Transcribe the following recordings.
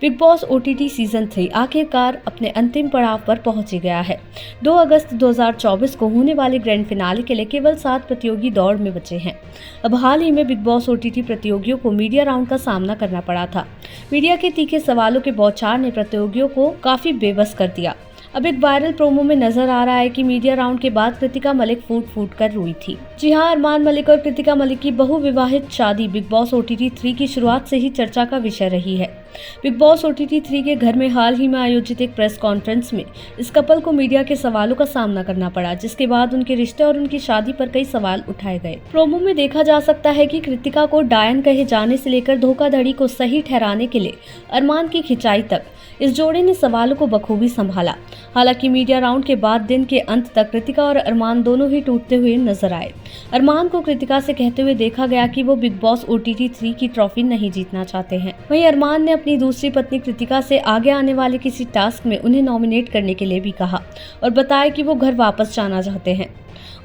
Big boss OTT season 3 आखिरकार अपने अंतिम पड़ाव पर पहुंच ही गया है। 2 अगस्त 2024 को होने वाले ग्रैंड फिनाले के लिए केवल 7 प्रतियोगी दौड़ में बचे हैं। अब हाल ही में बिग बॉस ओटीटी प्रतियोगियों को मीडिया राउंड का सामना करना पड़ा था। मीडिया के तीखे सवालों के बौछार ने प्रतियोगियों को काफी बेबस कर दिया। अब एक वायरल प्रोमो में नजर आ रहा है कि मीडिया राउंड के बाद कृतिका मलिक फूट कर रोई थी। जी हां, अरमान मलिक और कृतिका मलिक की बहुविवाहित शादी बिग बॉस ओटीटी 3 की शुरुआत से ही चर्चा का विषय रही है। बिग बॉस ओटीटी 3 के घर में हाल ही में आयोजित एक प्रेस कॉन्फ्रेंस में इस कपल को मीडिया के सवालों का सामना करना पड़ा, जिसके बाद उनके रिश्ते और उनकी शादी पर कई सवाल उठाए गए। प्रोमो में देखा जा सकता है कि कृतिका को डायन कहे जाने से लेकर धोखाधड़ी को सही ठहराने के लिए अरमान की खिंचाई तक इस जोड़े ने सवालों को बखूबी संभाला। हालांकि मीडिया राउंड के बाद दिन के अंत तक कृतिका और अरमान दोनों ही टूटते हुए नजर आए। अरमान को कृतिका से कहते हुए देखा गया कि वो बिग बॉस ओटीटी 3 की ट्रॉफी नहीं जीतना चाहते हैं। वहीं अरमान ने अपनी दूसरी पत्नी कृतिका से आगे आने वाले किसी टास्क में उन्हें नॉमिनेट करने के लिए भी कहा और बताया कि वो घर वापस जाना चाहते हैं।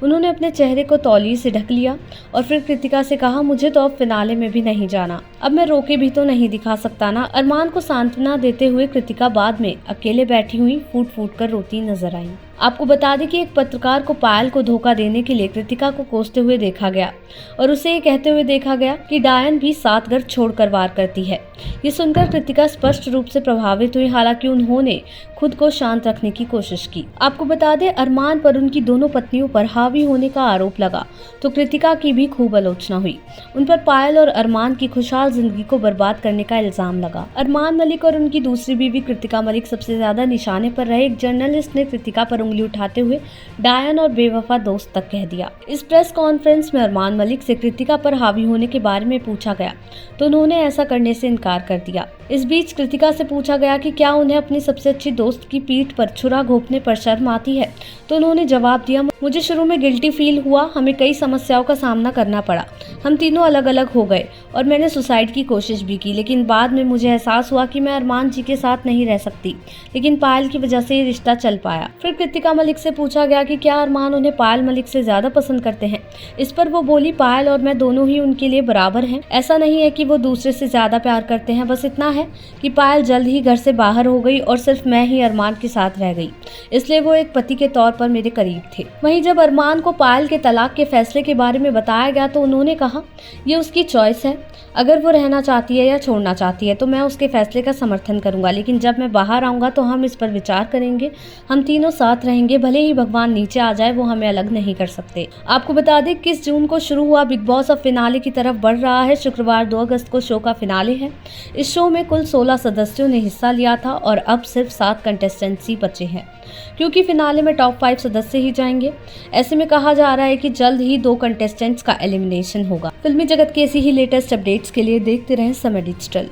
उन्होंने अपने चेहरे को तौलिए से ढक लिया और फिर कृतिका से कहा, मुझे तो अब फिनाले में भी नहीं जाना, अब मैं रोके भी तो नहीं दिखा सकता ना। अरमान को सांत्वना देते हुए कृतिका बाद में अकेले बैठी हुई फूट कर रोती नजर आई। आपको बता दें कि एक पत्रकार को पायल को धोखा देने के लिए कृतिका को कोसते हुए देखा गया और उसे ये कहते हुए देखा गया कि डायन भी 7 घर छोड़कर वार करती है। ये सुनकर कृतिका स्पष्ट रूप से प्रभावित हुई। हालांकि उन्होंने खुद को शांत रखने की कोशिश की। आपको बता दें, अरमान पर उनकी दोनों पत्नियों पर हावी होने का आरोप लगा तो कृतिका की भी खूब आलोचना हुई। उन पर पायल और अरमान की खुशहाल जिंदगी को बर्बाद करने का इल्जाम लगा। अरमान मलिक और उनकी दूसरी बीवी कृतिका मलिक सबसे ज्यादा निशाने पर रहे। एक जर्नलिस्ट ने कृतिका पर उंगली उठाते हुए डायन और बेवफा दोस्त तक कह दिया। इस प्रेस कॉन्फ्रेंस में अरमान मलिक से कृतिका पर हावी होने के बारे में पूछा गया तो उन्होंने ऐसा करने से इनकार कर दिया। इस बीच कृतिका से पूछा गया कि क्या उन्हें अपनी सबसे अच्छी दोस्त की पीठ पर छुरा घोंपने पर शर्म आती है तो उन्होंने जवाब दिया, मुझे शुरू में गिल्टी फील हुआ, हमें कई समस्याओं का सामना करना पड़ा, हम तीनों अलग अलग हो गए और मैंने सुसाइड की कोशिश भी की, लेकिन बाद में मुझे एहसास हुआ कि मैं अरमान जी के साथ नहीं रह सकती, लेकिन पायल की वजह से ये रिश्ता चल पाया। फिर कृतिका मलिक से पूछा गया कि क्या अरमान उन्हें पायल मलिक से ज्यादा पसंद करते हैं। इस पर वो बोली, पायल और मैं दोनों ही उनके लिए बराबर हैं। ऐसा नहीं है कि वो दूसरे से ज्यादा प्यार करते हैं, बस इतना है कि पायल जल्द ही घर से बाहर हो गई और सिर्फ मैं ही अरमान के साथ रह गई, इसलिए वो एक पति के तौर पर मेरे करीब थे। वहीं जब अरमान को पायल के तलाक के फैसले के बारे में बताया गया तो उन्होंने कहा, ये उसकी चॉइस है, अगर वो रहना चाहती है या छोड़ना चाहती है तो मैं उसके फैसले का समर्थन करूंगा, लेकिन जब मैं बाहर आऊंगा तो हम इस पर विचार करेंगे, हम तीनों साथ रहेंगे, भले ही भगवान नीचे आ जाए वो हमें अलग नहीं कर सकते। आपको बता दें, 21 जून को शुरू हुआ बिग बॉस अब फिनाले की तरफ बढ़ रहा है। शुक्रवार 2 अगस्त को शो का फिनाले है। इस शो में कुल 16 सदस्यों ने हिस्सा लिया था और अब सिर्फ 7 कंटेस्टेंट्स ही बचे हैं, क्योंकि फिनाले में टॉप 5 सदस्य ही जाएंगे। ऐसे में कहा जा रहा है कि जल्द ही 2 कंटेस्टेंट्स का एलिमिनेशन होगा। फिल्मी जगत की ऐसी ही लेटेस्ट अपडेट्स के लिए देखते रहें समय डिजिटल।